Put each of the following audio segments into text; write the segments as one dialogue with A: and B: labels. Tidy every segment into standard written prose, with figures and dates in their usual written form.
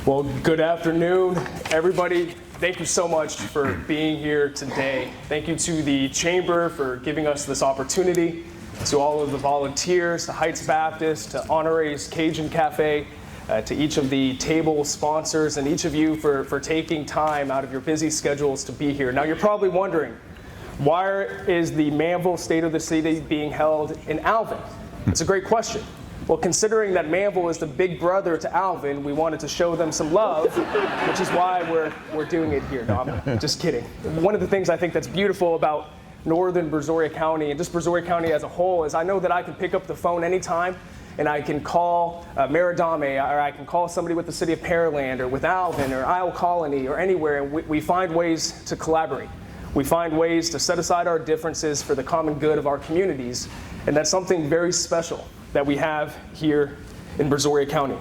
A: Well, good afternoon, everybody. Thank you so much for being here today. Thank you to the Chamber for giving us this opportunity, to all of the volunteers, to Heights Baptist, to Honore's Cajun Cafe, to each of the table sponsors, and each of you for taking time out of your busy schedules to be here. Now, you're probably wondering, why is the Manvel State of the City being held in Alvin? It's a great question. Well, considering that Manvel is the big brother to Alvin, we wanted to show them some love, which is why we're doing it here. No, I'm just kidding. One of the things I think that's beautiful about northern Brazoria County and just Brazoria County as a whole is I know that I can pick up the phone anytime and I can call Meridiana, or I can call somebody with the city of Pearland or with Alvin or Isle Colony or anywhere, and we find ways to collaborate. We find ways to set aside our differences for the common good of our communities, and that's something very special that we have here in Brazoria County.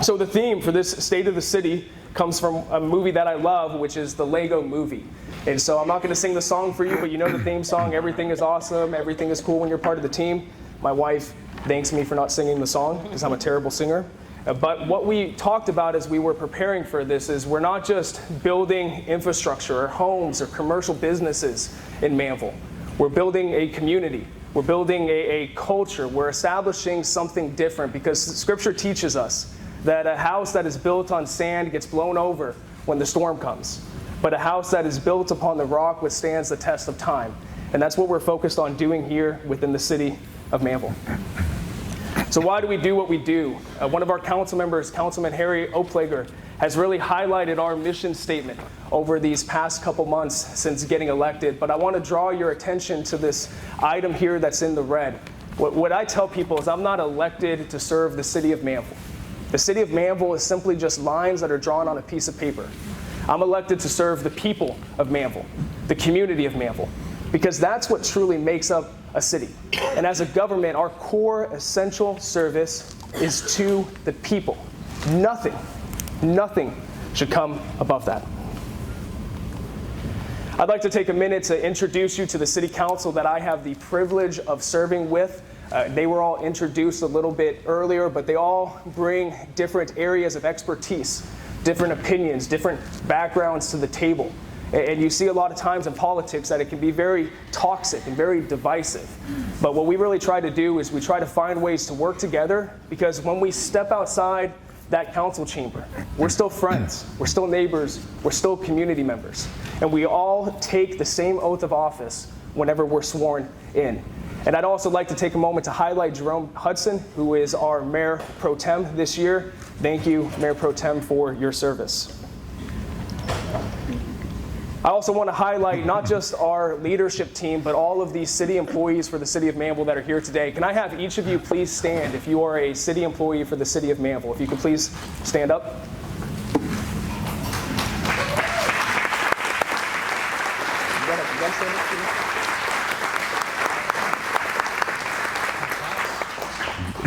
A: So the theme for this State of the City comes from a movie that I love, which is the Lego Movie. And so I'm not going to sing the song for you, but you know the theme song, everything is awesome, everything is cool when you're part of the team. My wife thanks me for not singing the song because I'm a terrible singer. But what we talked about as we were preparing for this is we're not just building infrastructure or homes or commercial businesses in Manvel. We're building a community. We're building a culture. We're establishing something different because Scripture teaches us that a house that is built on sand gets blown over when the storm comes. But a house that is built upon the rock withstands the test of time. And that's what we're focused on doing here within the city of Manvel. So why do we do what we do? One of our council members, Councilman Harry Oplager, has really highlighted our mission statement over these past couple months since getting elected. But I want to draw your attention to this item here that's in the red. What I tell people is I'm not elected to serve the city of Manvel. The city of Manvel is simply just lines that are drawn on a piece of paper. I'm elected to serve the people of Manvel, the community of Manvel, because that's what truly makes up a city. And as a government, our core essential service is to the people. Nothing should come above that. I'd like to take a minute to introduce you to the city council that I have the privilege of serving with. They were all introduced a little bit earlier, but they all bring different areas of expertise, different opinions, different backgrounds to the table. And you see a lot of times in politics that it can be very toxic and very divisive. But what we really try to do is we try to find ways to work together, because when we step outside that council chamber, we're still friends, we're still neighbors, we're still community members. And we all take the same oath of office whenever we're sworn in. And I'd also like to take a moment to highlight Jerome Hudson, who is our Mayor Pro Tem this year. Thank you, Mayor Pro Tem, for your service. I also want to highlight not just our leadership team, but all of the city employees for the city of Manvel that are here today. Can I have each of you please stand if you are a city employee for the city of Manvel? If you could please stand up.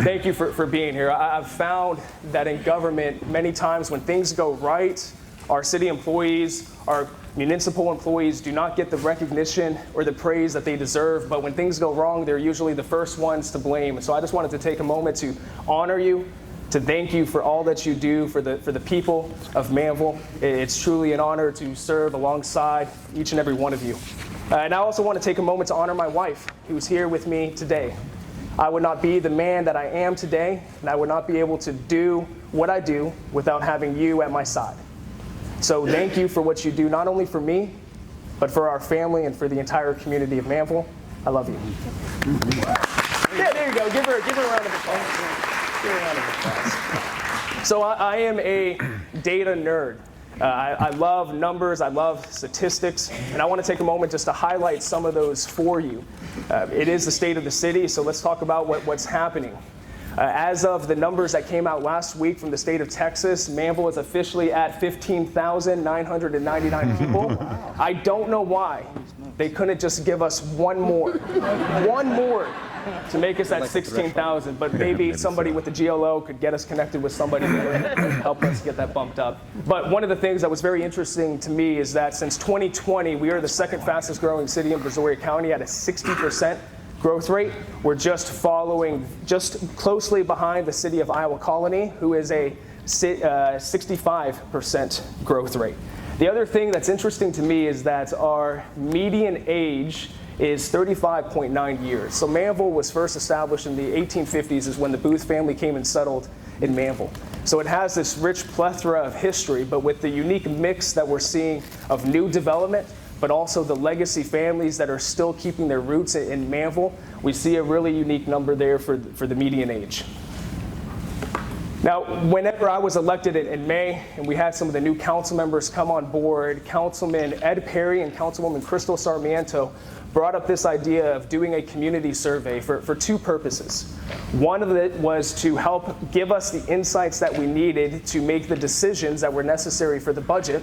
A: Thank you for being here. I've found that in government, many times when things go right, our city employees, our municipal employees do not get the recognition or the praise that they deserve, but when things go wrong, they're usually the first ones to blame. So I just wanted to take a moment to honor you, to thank you for all that you do for the people of Manvel. It's truly an honor to serve alongside each and every one of you. And I also want to take a moment to honor my wife, who's here with me today. I would not be the man that I am today, and I would not be able to do what I do without having you at my side. So thank you for what you do, not only for me, but for our family and for the entire community of Manvel. I love you. Yeah, there you go. Give her a round of applause. Give her a round of applause. So I am a data nerd. I love numbers, I love statistics, and I want to take a moment just to highlight some of those for you. It is the state of the city, so let's talk about what's happening. As of the numbers that came out last week from the state of Texas, Manvel is officially at 15,999 people. Wow. I don't know why they couldn't just give us one more to make us at 16,000, but maybe somebody with the GLO could get us connected with somebody that would help us get that bumped up. But one of the things that was very interesting to me is that since 2020, we are the second fastest growing city in Brazoria County at a 60% growth rate. We're just closely behind the city of Iowa Colony, who is a 65% growth rate. The other thing that's interesting to me is that our median age is 35.9 years. So Manvel was first established in the 1850s is when the Booth family came and settled in Manvel. So it has this rich plethora of history, but with the unique mix that we're seeing of new development, but also the legacy families that are still keeping their roots in Manvel, we see a really unique number there for the median age. Now, whenever I was elected in May, and we had some of the new council members come on board, Councilman Ed Perry and Councilwoman Crystal Sarmiento brought up this idea of doing a community survey for two purposes. One of it was to help give us the insights that we needed to make the decisions that were necessary for the budget,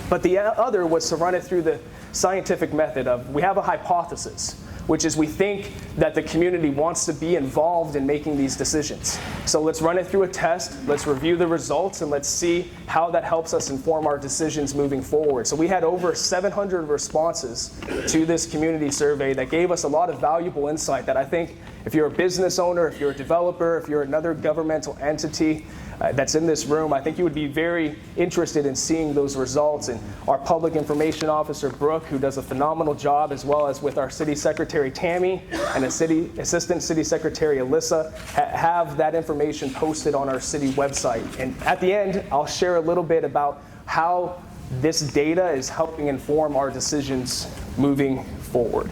A: but the other was to run it through the scientific method of, we have a hypothesis, which is we think that the community wants to be involved in making these decisions. So let's run it through a test, let's review the results, and let's see how that helps us inform our decisions moving forward. So we had over 700 responses to this community survey that gave us a lot of valuable insight that I think if you're a business owner, if you're a developer, if you're another governmental entity that's in this room, I think you would be very interested in seeing those results. And our Public Information Officer, Brooke, who does a phenomenal job, as well as with our City Secretary, Tammy, and Assistant City Secretary, Alyssa, have that information posted on our city website. And at the end, I'll share a little bit about how this data is helping inform our decisions moving forward.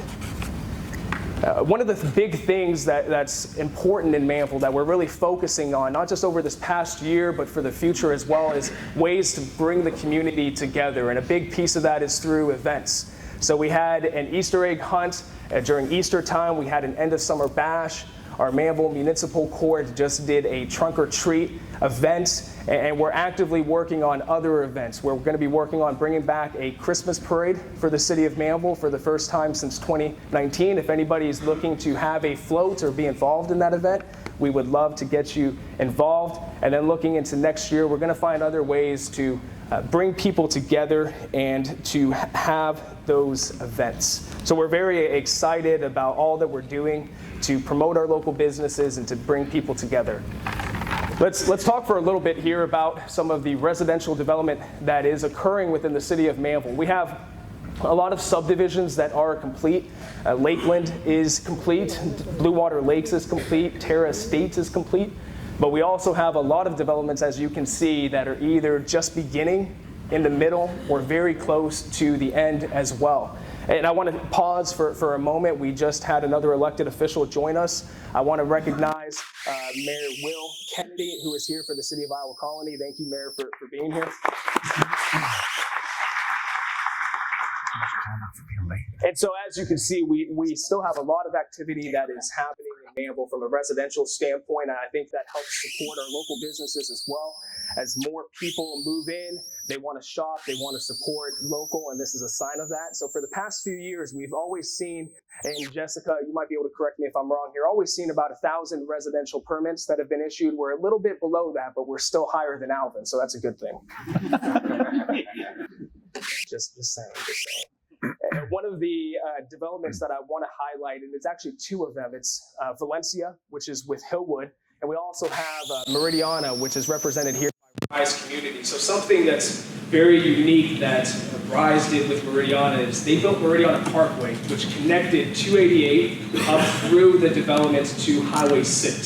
A: One of the big things that's important in Manvel that we're really focusing on, not just over this past year, but for the future as well, is ways to bring the community together. And a big piece of that is through events. So we had an Easter egg hunt during Easter time. We had an end of summer bash. Our Manvel Municipal Court just did a trunk or treat event, and we're actively working on other events. We're going to be working on bringing back a Christmas parade for the city of Manvel for the first time since 2019. If anybody is looking to have a float or be involved in that event, we would love to get you involved. And then looking into next year, we're going to find other ways to bring people together and to have those events. So we're very excited about all that we're doing to promote our local businesses and to bring people together. Let's talk for a little bit here about some of the residential development that is occurring within the city of Manvel. We have a lot of subdivisions that are complete. Lakeland is complete, Blue Water Lakes is complete, Terra Estates is complete, but we also have a lot of developments, as you can see, that are either just beginning, in the middle, or very close to the end as well. And I want to pause for a moment. We just had another elected official join us. I want to recognize Mayor Will Kennedy, who is here for the City of Iowa Colony. Thank you, Mayor, for being here. And so as you can see, we still have a lot of activity that is happening in Manvel from a residential standpoint, and I think that helps support our local businesses as well. As more people move in, they want to shop, they want to support local, and this is a sign of that. So for the past few years, we've always seen, and Jessica, you might be able to correct me if I'm wrong here, always seen about 1,000 residential permits that have been issued. We're a little bit below that, but we're still higher than Alvin, so that's a good thing. Just saying. And one of the developments that I want to highlight, and it's actually two of them, it's Valencia, which is with Hillwood, and we also have Meridiana, which is represented here by Rise Community. So something that's very unique that Rise did with Meridiana is they built Meridiana Parkway, which connected 288 up through the development to Highway 6.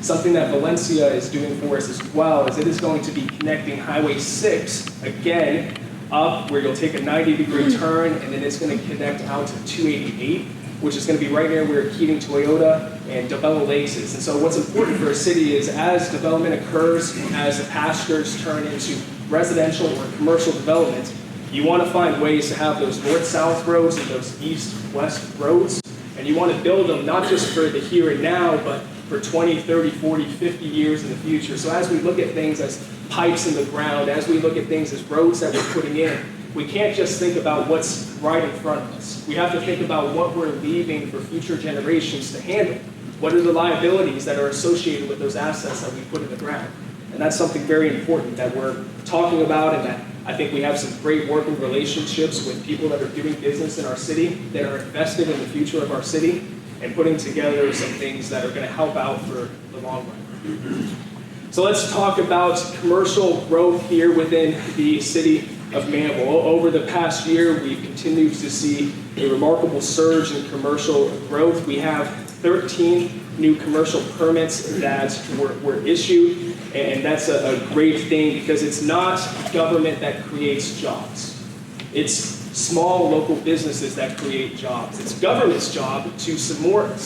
A: Something that Valencia is doing for us as well is it is going to be connecting Highway 6 again up where you'll take a 90-degree turn, and then it's going to connect out to 288, which is going to be right near where Keating Toyota and DeBella Lakes is. And so what's important for a city is as development occurs, as the pastures turn into residential or commercial development, you want to find ways to have those north-south roads and those east-west roads, and you want to build them not just for the here and now, but for 20, 30, 40, 50 years in the future. So as we look at things as pipes in the ground, as we look at things as roads that we're putting in, we can't just think about what's right in front of us. We have to think about what we're leaving for future generations to handle. What are the liabilities that are associated with those assets that we put in the ground? And that's something very important that we're talking about, and that I think we have some great working relationships with people that are doing business in our city, that are invested in the future of our city, and putting together some things that are going to help out for the long run. So let's talk about commercial growth here within the city of Manvel. Over the past year, we've continued to see a remarkable surge in commercial growth. We have 13 new commercial permits that were issued, and that's a great thing because it's not government that creates jobs. It's small local businesses that create jobs. It's government's job to support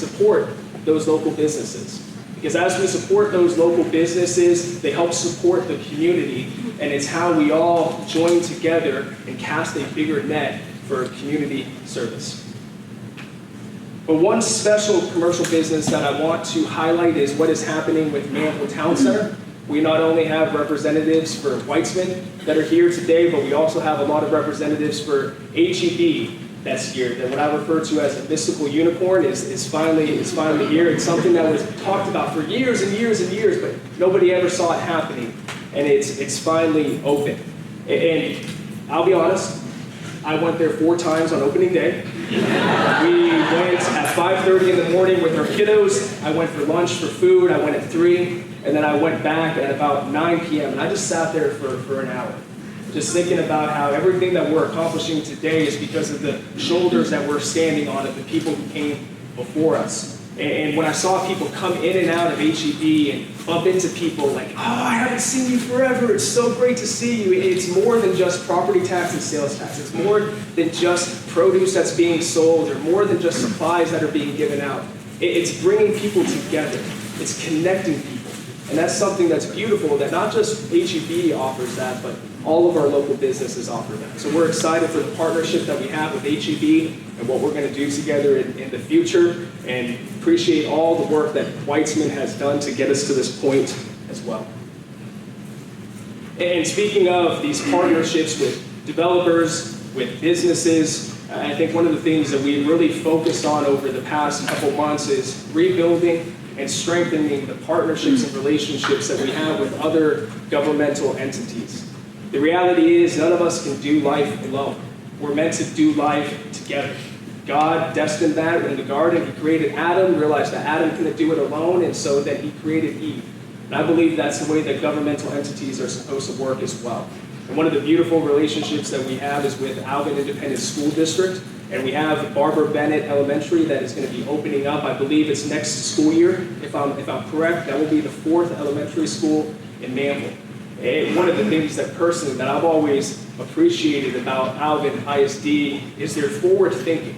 A: those local businesses. Because as we support those local businesses, they help support the community, and it's how we all join together and cast a bigger net for community service. But one special commercial business that I want to highlight is what is happening with Manvel Town Center. We not only have representatives for Weitzman that are here today, but we also have a lot of representatives for HEB that's here. That what I refer to as a mystical unicorn is finally here. It's something that was talked about for years and years and years, but nobody ever saw it happening. And it's finally open. And I'll be honest, I went there 4 times on opening day. We went at 5:30 in the morning with our kiddos. I went for lunch, for food. I went at 3, and then I went back at about 9 p.m. And I just sat there for an hour, just thinking about how everything that we're accomplishing today is because of the shoulders that we're standing on of the people who came before us. And when I saw people come in and out of HEB and bump into people like, oh, I haven't seen you forever. It's so great to see you. It's more than just property tax and sales tax. It's more than just produce that's being sold or more than just supplies that are being given out. It's bringing people together. It's connecting people. And that's something that's beautiful that not just HEB offers that, but all of our local businesses offer that. So we're excited for the partnership that we have with HEB and what we're going to do together in the future, and appreciate all the work that Weitzman has done to get us to this point as well. And speaking of these partnerships with developers, with businesses, I think one of the things that we really focused on over the past couple months is rebuilding and strengthening the partnerships and relationships that we have with other governmental entities. The reality is none of us can do life alone. We're meant to do life together. God destined that in the garden. He created Adam, realized that Adam couldn't do it alone, and so then he created Eve. And I believe that's the way that governmental entities are supposed to work as well. And one of the beautiful relationships that we have is with Alvin Independent School District. And we have Barbara Bennett Elementary that is going to be opening up. I believe it's next school year, if I'm correct. That will be the 4th elementary school in Manvel. And one of the things that personally that I've always appreciated about Alvin ISD is their forward thinking.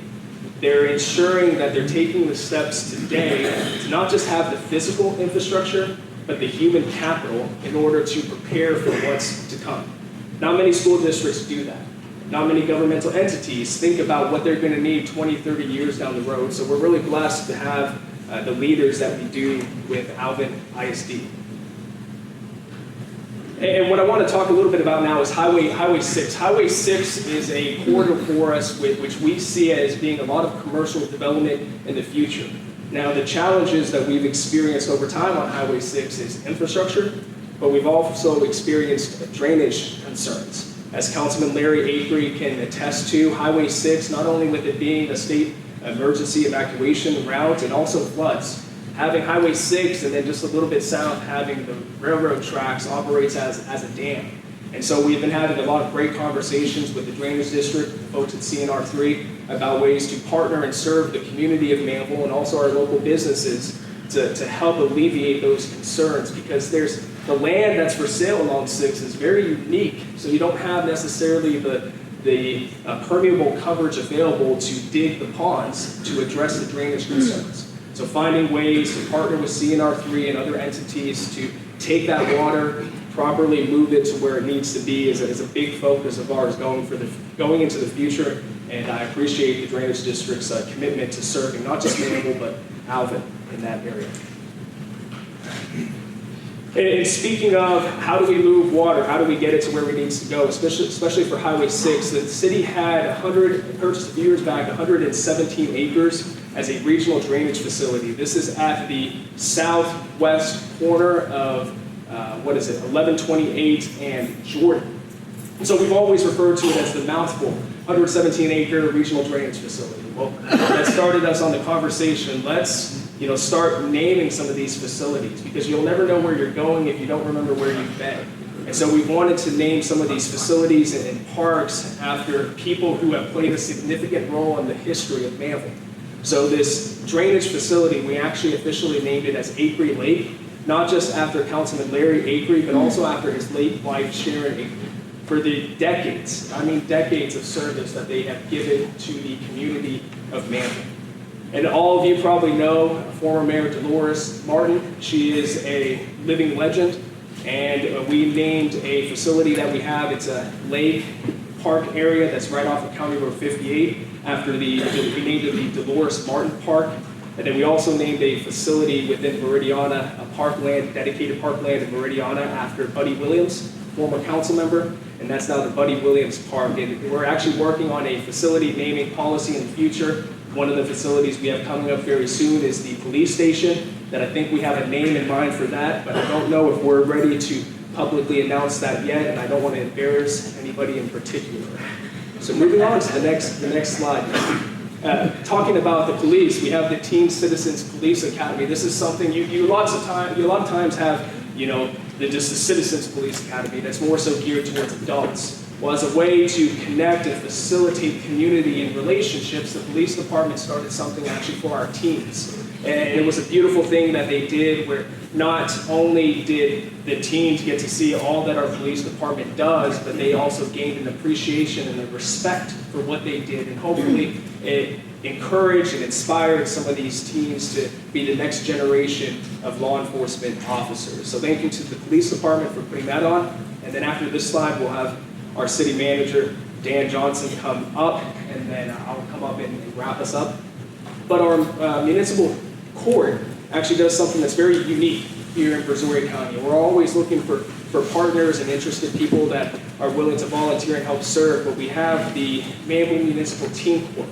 A: They're ensuring that they're taking the steps today to not just have the physical infrastructure, but the human capital in order to prepare for what's to come. Not many school districts do that. Not many governmental entities think about what they're going to need 20, 30 years down the road. So we're really blessed to have the leaders that we do with Alvin ISD. And what I want to talk a little bit about now is Highway 6. Highway 6 is a corridor for us which we see as being a lot of commercial development in the future. Now, the challenges that we've experienced over time on Highway 6 is infrastructure, but we've also experienced drainage concerns. As Councilman Larry Avery can attest to, Highway 6, not only with it being a state emergency evacuation route, and also floods. Having Highway 6 and then just a little bit south, having the railroad tracks operates as a dam. And so we've been having a lot of great conversations with the Drainage District, the folks at CNR3, about ways to partner and serve the community of Manvel and also our local businesses to help alleviate those concerns, because there's the land that's for sale along 6 is very unique, so you don't have necessarily the permeable coverage available to dig the ponds to address the drainage concerns. So finding ways to partner with CNR3 and other entities to take that water, properly move it to where it needs to be is a big focus of ours going into the future. And I appreciate the Drainage District's commitment to serving not just Manvel, but Alvin in that area. And speaking of how do we move water, how do we get it to where it needs to go, especially for Highway 6, the city had purchased a few years back 117 acres as a regional drainage facility. This is at the southwest corner of, 1128 and Jordan. And so we've always referred to it as the mouthful, 117-acre regional drainage facility. Well, that started us on the conversation. Let's start naming some of these facilities, because you'll never know where you're going if you don't remember where you've been. And so we wanted to name some of these facilities and parks after people who have played a significant role in the history of Manvel. So this drainage facility, we actually officially named it as Acre Lake, not just after Councilman Larry Acre, but also after his late wife, Sharon Acre, for the decades, decades of service that they have given to the community of Manvel. And all of you probably know former Mayor Dolores Martin. She is a living legend, and we named a facility that we have. It's a lake park area that's right off of County Road 58 after we named it the Dolores Martin Park. And then we also named a facility within Meridiana, a dedicated parkland in Meridiana after Buddy Williams, former council member, and that's now the Buddy Williams Park. And we're actually working on a facility naming policy in the future. One of the facilities we have coming up very soon is the police station, that I think we have a name in mind for that, but I don't know if we're ready to publicly announce that yet, and I don't want to embarrass anybody in particular. So moving on to the next slide. Talking about the police, we have the Teen Citizens Police Academy. This is something you a lot of times have, just the Citizens Police Academy that's more so geared towards adults. Well, as a way to connect and facilitate community and relationships, the police department started something actually for our teens. And it was a beautiful thing that they did, where not only did the teens get to see all that our police department does, but they also gained an appreciation and a respect for what they did. And hopefully it encouraged and inspired some of these teens to be the next generation of law enforcement officers. So thank you to the police department for putting that on. And then after this slide, we'll have our city manager, Dan Johnson, come up, and then I'll come up and wrap us up. But our municipal court actually does something that's very unique here in Brazoria County. We're always looking for partners and interested people that are willing to volunteer and help serve, but we have the Manvel Municipal Teen Court,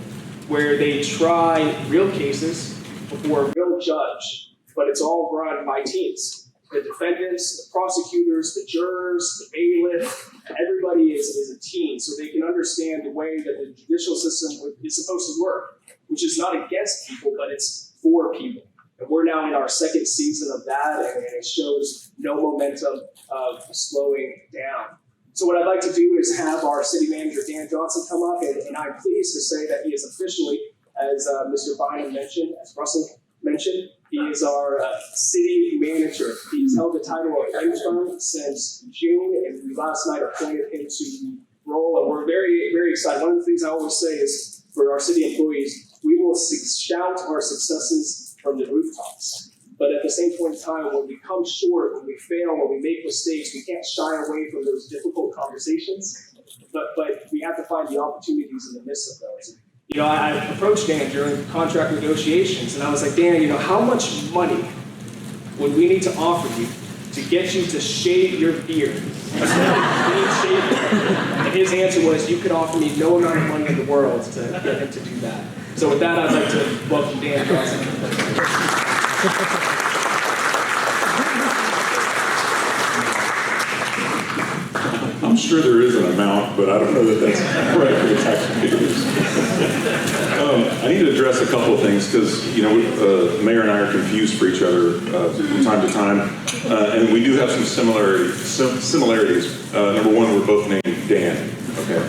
A: where they try real cases before a real judge, but it's all run by teens. The defendants, the prosecutors, the jurors, the bailiff, everybody is a teen, so they can understand the way that the judicial system is supposed to work, which is not against people, but it's for people. And we're now in our second season of that, and it shows no momentum of slowing down. So what I'd like to do is have our city manager, Dan Johnson, come up, and I'm pleased to say that he is officially, as Mr. Bynum mentioned, as Russell mentioned, he is our city manager. He's held the title of intern since June, and we last night appointed him to the role, and we're very, very excited. One of the things I always say is, for our city employees, we will shout our successes from the rooftops. But at the same point in time, when we come short, when we fail, when we make mistakes, we can't shy away from those difficult conversations, but we have to find the opportunities in the midst of those. I approached Dan during contract negotiations, and I was like, Dan, how much money would we need to offer you to get you to shave your beard? And his answer was, you could offer me no amount of money in the world to get him to do that. So with that, I'd like to welcome Dan Johnson.
B: I'm sure there is an amount, but I don't know that that's correct for the taxpayers. I need to address a couple of things, because the mayor and I are confused for each other from time to time, and we do have some similarities. Number one, we're both named Dan. Okay,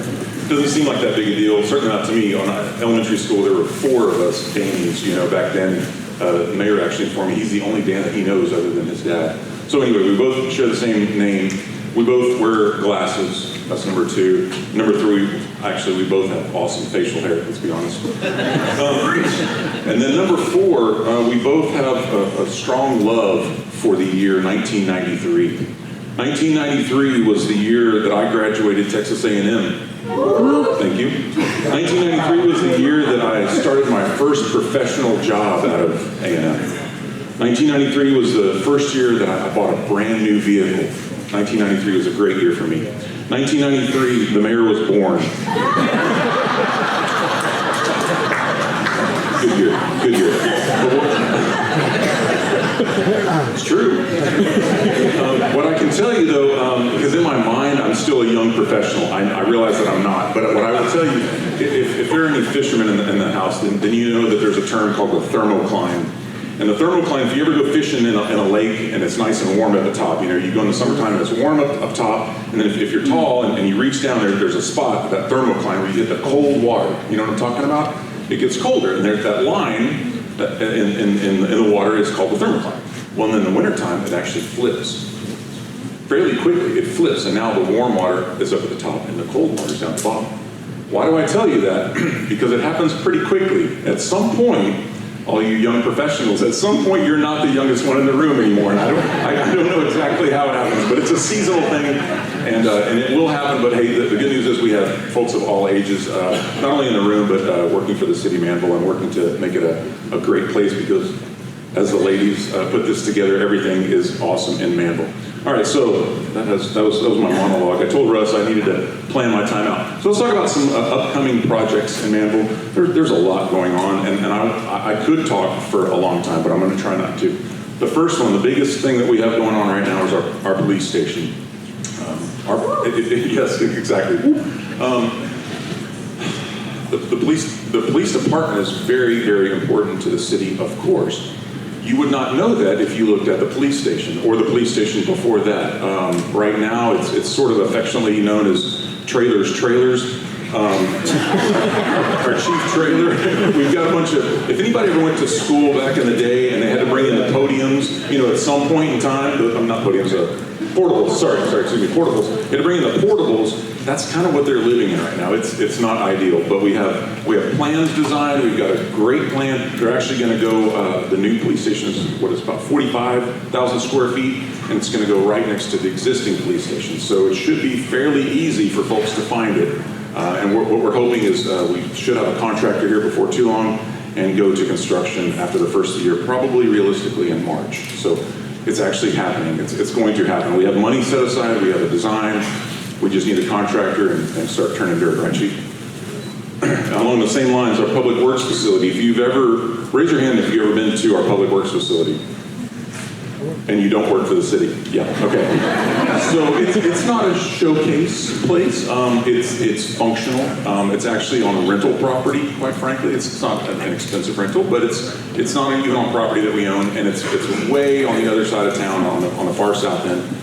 B: doesn't seem like that big a deal. Certainly not to me. On elementary school, there were 4 of us Danies. Back then, the mayor actually informed me he's the only Dan that he knows other than his dad. So anyway, we both share the same name. We both wear glasses. That's number 2. Number 3, we both have awesome facial hair, let's be honest. And then number 4, we both have a strong love for the year 1993. 1993 was the year that I graduated Texas A&M. Thank you. 1993 was the year that I started my first professional job out of A&M. 1993 was the first year that I bought a brand new vehicle. 1993 was a great year for me. 1993, the mayor was born. Good year. It's true. What I can tell you though, because in my mind I'm still a young professional. I realize that I'm not, but what I will tell you, if there are any fishermen in the house, then you know that there's a term called the thermocline. And the thermocline, if you ever go fishing in a lake and it's nice and warm at the top, you go in the summertime and it's warm up top, and then if you're tall and you reach down there's a spot, that thermocline, where you get the cold water. You know what I'm talking about? It gets colder, and there's that line that in the water is called the thermocline. Well, in the wintertime, it actually flips. Fairly quickly, it flips, and now the warm water is up at the top and the cold water is down at the bottom. Why do I tell you that? Because it happens pretty quickly. At some point, all you young professionals, at some point you're not the youngest one in the room anymore, and I don't know exactly how it happens, but it's a seasonal thing, and it will happen. But hey, the good news is we have folks of all ages, not only in the room, but working for the city of Manvel and working to make it a great place, because as the ladies put this together, everything is awesome in Manvel. All right, so that was my monologue. I told Russ I needed to plan my time out. So let's talk about some upcoming projects in Manvel. There's a lot going on, and I could talk for a long time, but I'm going to try not to. The first one, the biggest thing that we have going on right now is our police station. Yes, exactly. The police department is very, very important to the city, of course. You would not know that if you looked at the police station or the police station before that. Right now, it's sort of affectionately known as Trailers. Our chief trailer. We've got a bunch of, if anybody ever went to school back in the day and they had to bring in the podiums, at some point in time, not podiums, portables, portables. They had to bring in the portables. That's kind of what they're living in right now. It's not ideal, but we have plans designed. We've got a great plan. They're actually going to go, the new police station is about 45,000 square feet, and it's going to go right next to the existing police station. So it should be fairly easy for folks to find it. And what we're hoping is we should have a contractor here before too long and go to construction after the first of the year, probably realistically in March. So it's actually happening. It's going to happen. We have money set aside. We have a design. We just need a contractor and start turning dirt, right, Chief? Along the same lines, our Public Works facility. If you've ever, raise your hand if you've ever been to our Public Works facility. And you don't work for the city. Yeah, okay. So it's not a showcase place. It's functional. It's actually on a rental property, quite frankly. It's not an expensive rental, but it's not even on property that we own, and it's way on the other side of town, on the far south end.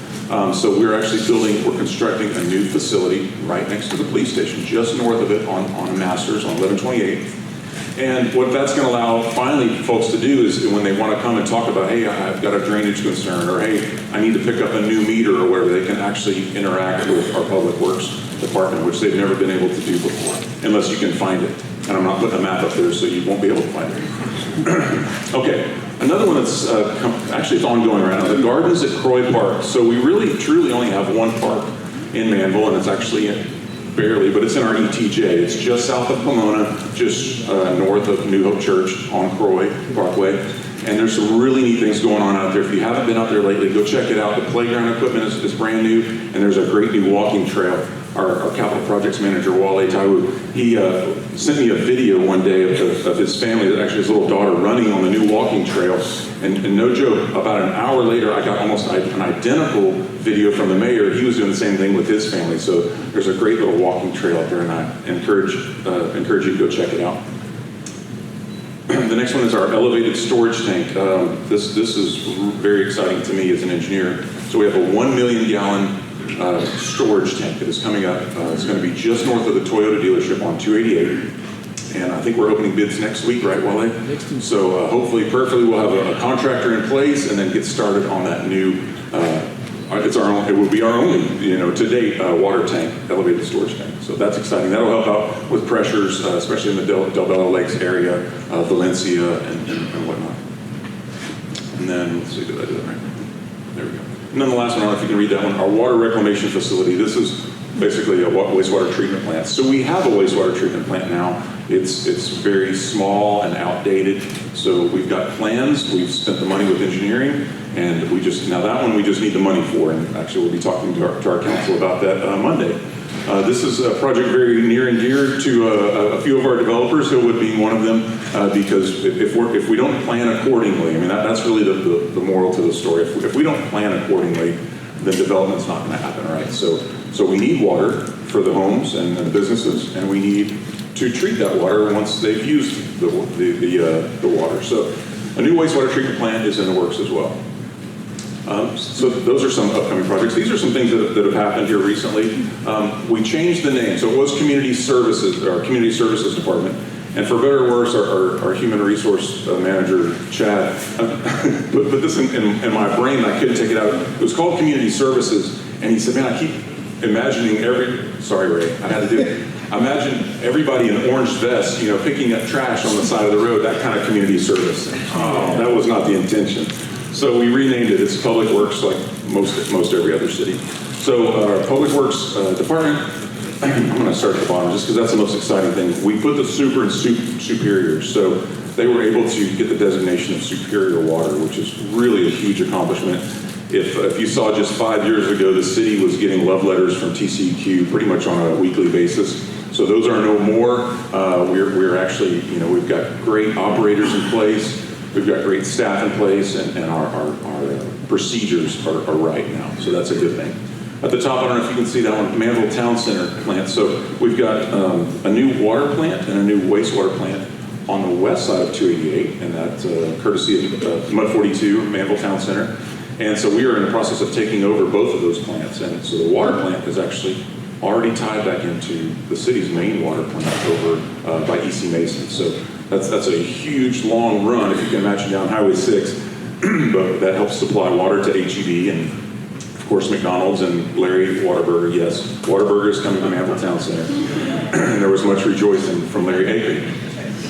B: So we're actually we're constructing a new facility right next to the police station, just north of it on Masters on 1128. And what that's going to allow finally folks to do is when they want to come and talk about, hey, I've got a drainage concern, or hey, I need to pick up a new meter or whatever, they can actually interact with our Public Works department, which they've never been able to do before, unless you can find it. And I'm not putting a map up there, so you won't be able to find it. Okay, another one that's actually it's ongoing right now, the Gardens at Croy Park. So we really, truly only have one park in Manvel, and it's actually barely, but it's in our ETJ. It's just south of Pomona, just north of New Hope Church on Croy Parkway. And there's some really neat things going on out there. If you haven't been out there lately, go check it out. The playground equipment is brand new, and there's a great new walking trail. Our capital projects manager, Wale Taiwu, he sent me a video one day of his family, actually his little daughter, running on the new walking trail. And no joke, about an hour later, I got almost an identical video from the mayor. He was doing the same thing with his family. So there's a great little walking trail up there, and I encourage you to go check it out. The next one is our elevated storage tank. This is very exciting to me as an engineer. So we have a 1 million gallon storage tank that is coming up. It's going to be just north of the Toyota dealership on 288. And I think we're opening bids next week, right, Wale? So hopefully, perfectly, we'll have a contractor in place and then get started on that new, it will be our only, to date, water tank, elevated storage tank. So that's exciting. That'll help out with pressures, especially in the Del Bella Lakes area, Valencia, and whatnot. And then, let's see, did I do that right? There we go. And then the last one, I don't know if you can read that one, our water reclamation facility. This is basically a wastewater treatment plant. So we have a wastewater treatment plant now. It's very small and outdated. So we've got plans. We've spent the money with engineering, and now that one we just need the money for. And actually, we'll be talking to our council about that Monday. This is a project very near and dear to a few of our developers, Hillwood being one of them, because if we don't plan accordingly, I mean, that's really the moral to the story. If we don't plan accordingly, then development's not going to happen, right? So we need water for the homes and the businesses, and we need to treat that water once they've used the water. So A new wastewater treatment plant is in the works as well. So those are some upcoming projects. These are some things that have happened here recently. We changed the name, so it was Community Services, our Community Services Department. And for better or worse, our human resource manager, Chad, put this in my brain, I couldn't take it out. It was called Community Services, and he said, man, I keep imagining sorry Ray, I had to do it. Imagine everybody in orange vests, you know, picking up trash on the side of the road, that kind of community service. Oh, that was not the intention. So we renamed it. It's Public Works, like most every other city. So our Public Works Department, I'm going to start at the bottom just because that's the most exciting thing. We put the super and superiors. So they were able to get the designation of superior water, which is really a huge accomplishment. If you saw just 5 years ago, the city was getting love letters from TCEQ pretty much on a weekly basis. So those are no more. We're actually, you know, we've got great operators in place. We've got great staff in place, and our procedures are right now. So that's a good thing. At the top, I don't know if you can see that one, Manvel Town Center plant. So we've got a new water plant and a new wastewater plant on the west side of 288, and that's courtesy of Mud 42, Manvel Town Center. And so we are in the process of taking over both of those plants. And so the water plant is actually already tied back into the city's main water plant over by EC Mason. So that's a huge long run, if you can imagine, down Highway 6, but that helps supply water to HEB and, of course, McDonald's and Larry Whataburger. Yes, Whataburger is coming to Manvel Town Center. And there was much rejoicing from Larry Akery.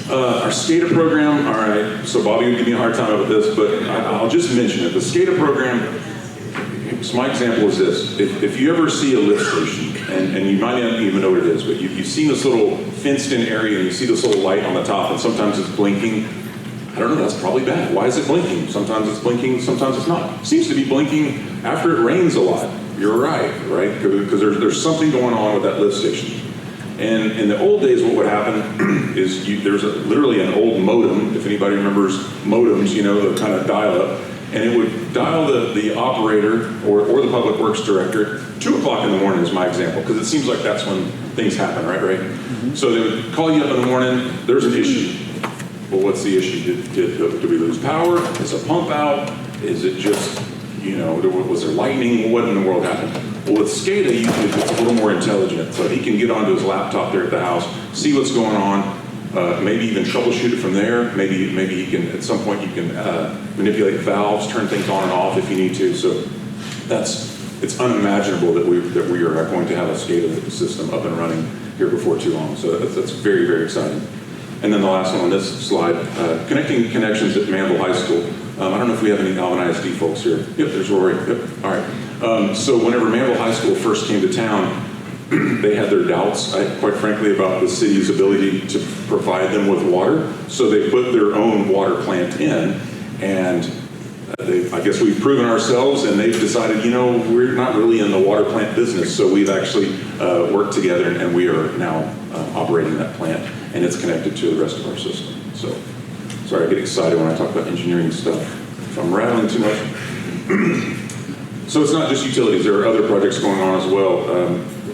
B: Our SCADA program, all right, so Bobby would give me a hard time about this, but I'll just mention it. The SCADA program, so my example is this. If you ever see a lift station, and you might not even know what it is, but you've seen this little fenced-in area, and you see this little light on the top, and sometimes it's blinking. I don't know, that's probably bad. Why is it blinking? Sometimes it's blinking, sometimes it's not. It seems to be blinking after it rains a lot. You're right? Because there's something going on with that lift station. And in the old days, what would happen is there's literally an old modem, if anybody remembers modems, you know, the kind of dial-up, and it would dial the operator or the public works director. 2 o'clock in the morning is my example, because it seems like that's when things happen, right? Mm-hmm. So they would call you up in the morning, there's an issue. Well, what's the issue? Did we lose power? Is a pump out? Is it just, you know, was there lightning? What in the world happened? Well, with SCADA, usually it's a little more intelligent. So he can get onto his laptop there at the house, see what's going on, maybe even troubleshoot it from there. Maybe he can, at some point, you can manipulate valves, turn things on and off if you need to. So it's unimaginable that we are going to have a SCADA system up and running here before too long. So that's very, very exciting. And then the last one on this slide, connecting connections at Manvel High School. I don't know if we have any Alvin ISD folks here. Yep, there's Rory. Yep, all right. So whenever Manvel High School first came to town, they had their doubts, quite frankly, about the city's ability to provide them with water. So they put their own water plant in, and I guess we've proven ourselves, and they've decided, you know, we're not really in the water plant business, so we've actually worked together, and we are now operating that plant, and it's connected to the rest of our system. So, sorry, I get excited when I talk about engineering stuff. If I'm rattling too much. So it's not just utilities, there are other projects going on as well.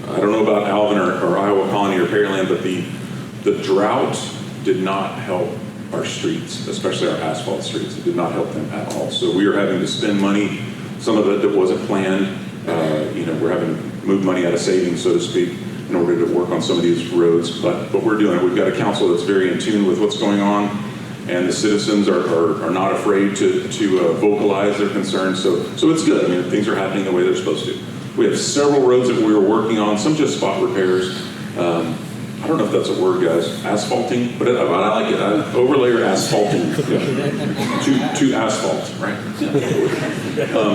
B: I don't know about Alvin or Iowa Colony or Pearland, but the drought did not help our streets, especially our asphalt streets. It did not help them at all. So we are having to spend money, some of it that wasn't planned. You know, we're having to move money out of savings, so to speak, in order to work on some of these roads. But we're doing it. We've got a council that's very in tune with what's going on, and the citizens are not afraid to vocalize their concerns. So it's good. I mean, things are happening the way they're supposed to. We have several roads that we are working on, some just spot repairs. I don't know if that's a word, guys. Asphalting, but I like it. Overlayer asphalting. Yeah. To asphalt, right?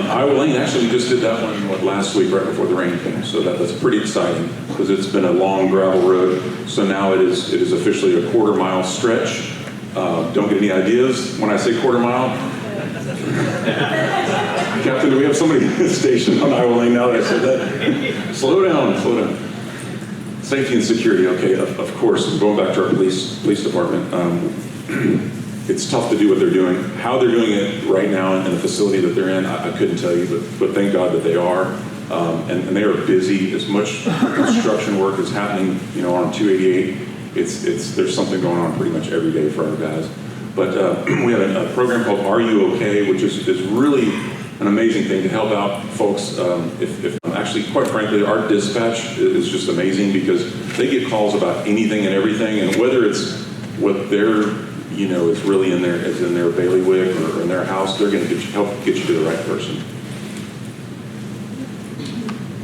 B: Iowa Lane, actually, we just did that one last week, right before the rain came. So that's pretty exciting because it's been a long gravel road. So now it is officially a quarter-mile stretch. Don't get any ideas when I say quarter-mile. Captain, do we have somebody stationed on Iowa Lane now that I said that? Slow down. Safety and security, okay, of course, going back to our police department, it's tough to do what they're doing. How they're doing it right now in the facility that they're in, I couldn't tell you, but thank God that they are. And they are busy. As much construction work is happening, you know, on 288. There's something going on pretty much every day for our guys. But we have a program called Are You OK, which is really an amazing thing to help out folks. Actually, quite frankly, our dispatch is just amazing because they get calls about anything and everything, and whether it's what they're, is really in their bailiwick or in their house, they're going to help get you to the right person.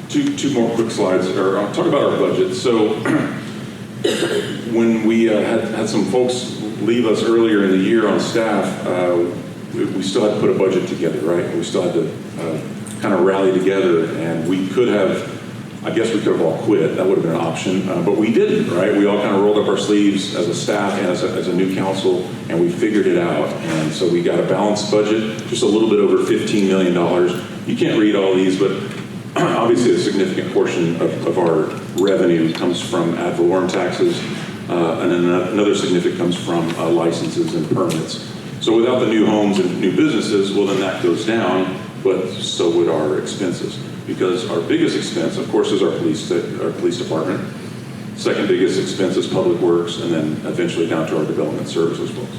B: Two more quick slides, or I'll talk about our budget. So when we had some folks leave us earlier in the year on staff, we still had to put a budget together, right? We still had to kind of rally together, and we could have, I guess we could have all quit. That would have been an option, but we didn't, right? We all kind of rolled up our sleeves as a staff and as a new council, and we figured it out. And so we got a balanced budget, just a little bit over $15 million. You can't read all these, but obviously a significant portion of our revenue comes from ad valorem taxes, and then another significant comes from licenses and permits. So without the new homes and new businesses, well, then that goes down, but so would our expenses. Because our biggest expense, of course, is our police department. Second biggest expense is public works, and then eventually down to our development services folks.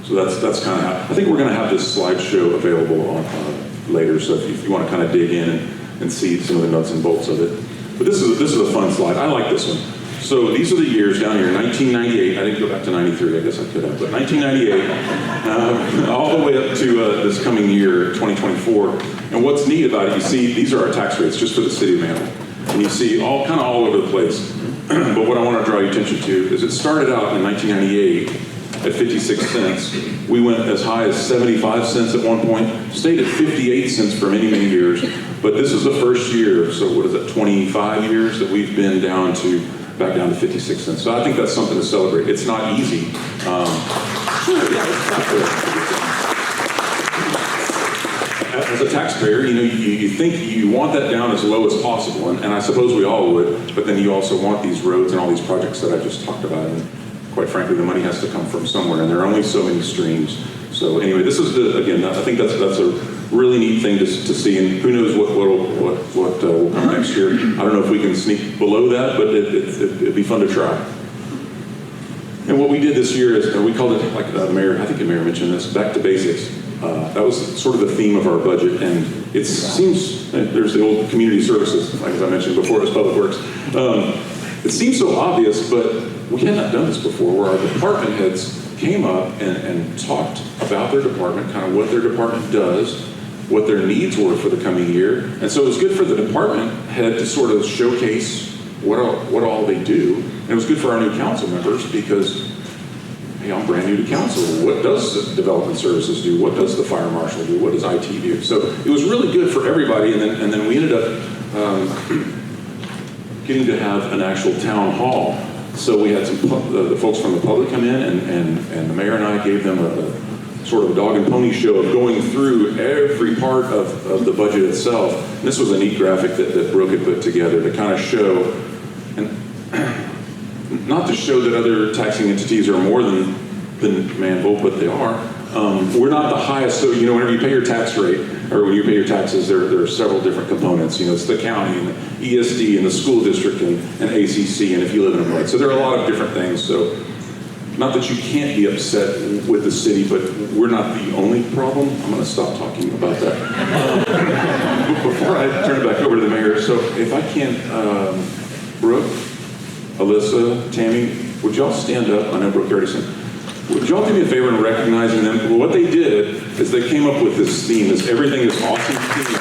B: So that's kind of how, I think we're going to have this slideshow available on later, so if you want to kind of dig in and see some of the nuts and bolts of it. But this is a fun slide. I like this one. So these are the years down here, 1998. I didn't go back to 93, I guess I could have, but 1998, all the way up to this coming year, 2024. And what's neat about it, you see, these are our tax rates just for the city of Manvel. And you see all over the place. But what I want to draw your attention to is it started out in 1998 at 56 cents. We went as high as 75 cents at one point, stayed at 58 cents for many, many years. But this is the first year, so what is it, 25 years that we've been back down to 56 cents. So I think that's something to celebrate. It's not easy. As a taxpayer, you think you want that down as low as possible, and I suppose we all would, but then you also want these roads and all these projects that I just talked about, and quite frankly, the money has to come from somewhere, and there are only so many streams. So anyway, this is again, I think that's a really neat thing to see, and who knows what will come next year. I don't know if we can sneak below that, but it'd be fun to try. And what we did this year is, we called it, like the mayor, I think the mayor mentioned this, back to basics. That was sort of the theme of our budget, and it seems, there's the old community services, like as I mentioned before, it was public works. It seems so obvious, but we had not done this before, where our department heads came up and talked about their department, kind of what their department does, what their needs were for the coming year. And so it was good for the department head to sort of showcase what all they do. And it was good for our new council members because, hey, I'm brand new to council. What does development services do? What does the fire marshal do? What does IT do? So it was really good for everybody. And then we ended up getting to have an actual town hall. So we had the folks from the public come in, and the mayor and I gave them a sort of dog and pony show of going through every part of the budget itself. And this was a neat graphic that Brooke had put together to kind of show, and not to show that other taxing entities are more than Manvel, but they are. We're not the highest, so whenever you pay your tax rate, or when you pay your taxes, there are several different components. It's the county and the ESD and the school district and ACC, and if you live in a place. So there are a lot of different things. So not that you can't be upset with the city, but we're not the only problem. I'm going to stop talking about that. Before I turn it back over to the mayor, so if I can, Brooke, Alyssa, Tammy, would y'all stand up? I know Brooke already said. Would y'all do me a favor in recognizing them? Well, what they did is they came up with this theme, this everything is awesome theme.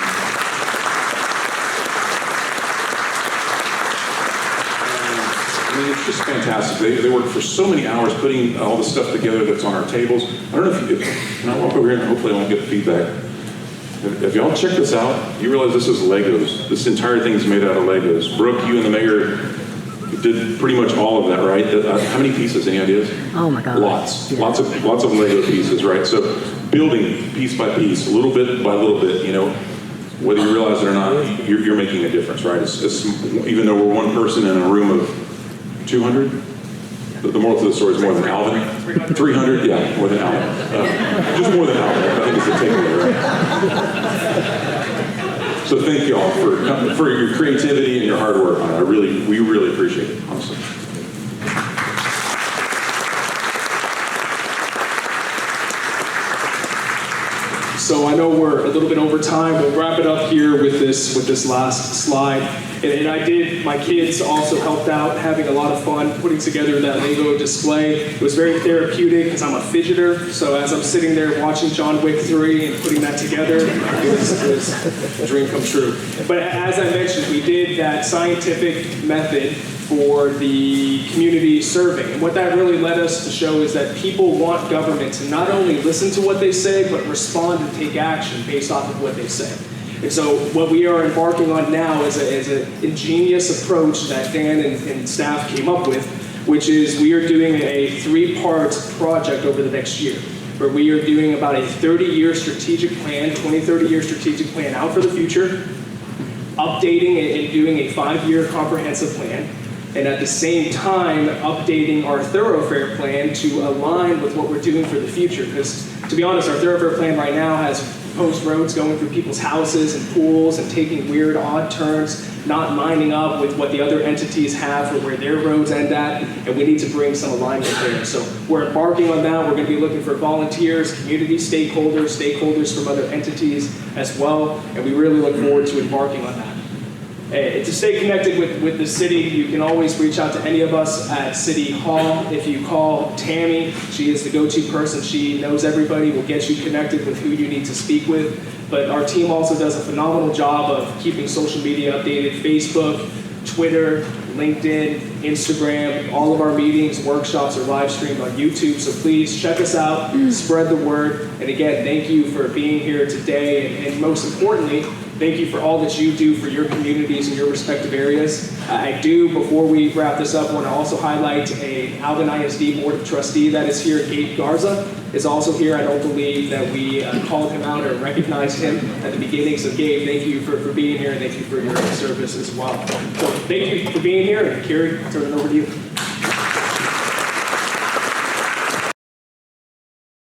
B: It's just fantastic. They worked for so many hours putting all the stuff together that's on our tables. I don't know if can I walk over here and hopefully I won't get feedback. If y'all check this out, you realize this is Legos. This entire thing is made out of Legos. Brooke, you and the mayor did pretty much all of that, right? How many pieces? Any ideas?
C: Oh my God.
B: Lots. Yeah. Lots of Lego pieces, right? So building piece by piece, little bit by little bit, whether you realize it or not, you're making a difference, right? It's, even though we're one person in a room of 200, the moral to the story is more than Alvin. 300, yeah, more than Alvin. Just more than Alvin, I think is the takeaway, right? So thank you all for your creativity and your hard work on it. We really appreciate it, honestly.
A: So I know we're a little bit over time. We'll wrap it up here with this last slide. And my kids also helped out, having a lot of fun putting together that Lego display. It was very therapeutic because I'm a fidgeter. So as I'm sitting there watching John Wick 3 and putting that together, it was a dream come true. But as I mentioned, we did that scientific method for the community survey. And what that really led us to show is that people want government to not only listen to what they say, but respond and take action based off of what they say. And so what we are embarking on now is an ingenious approach that Dan and staff came up with, which is we are doing a 3-part project over the next year, where we are doing about a 30-year strategic plan, 30-year strategic plan out for the future, updating and doing a 5-year comprehensive plan, and at the same time, updating our thoroughfare plan to align with what we're doing for the future. Because to be honest, our thoroughfare plan right now has post roads going through people's houses and pools and taking weird, odd turns, not lining up with what the other entities have for where their roads end at, and we need to bring some alignment there. So we're embarking on that. We're going to be looking for volunteers, community stakeholders from other entities as well, and we really look forward to embarking on that. To stay connected with the city, you can always reach out to any of us at City Hall. If you call Tammy, she is the go-to person. She knows everybody, will get you connected with who you need to speak with. But our team also does a phenomenal job of keeping social media updated: Facebook, Twitter, LinkedIn, Instagram. All of our meetings, workshops are live streamed on YouTube. So please check us out, spread the word. And again, thank you for being here today. And most importantly, thank you for all that you do for your communities and your respective areas. I do, before we wrap this up, want to also highlight a Alvin ISD Board of Trustee that is here. Gabe Garza is also here. I don't believe that we called him out or recognized him at the beginning. So Gabe, thank you for being here, and thank you for your service as well. So thank you for being here, and Carrie, I'll turn it over to you.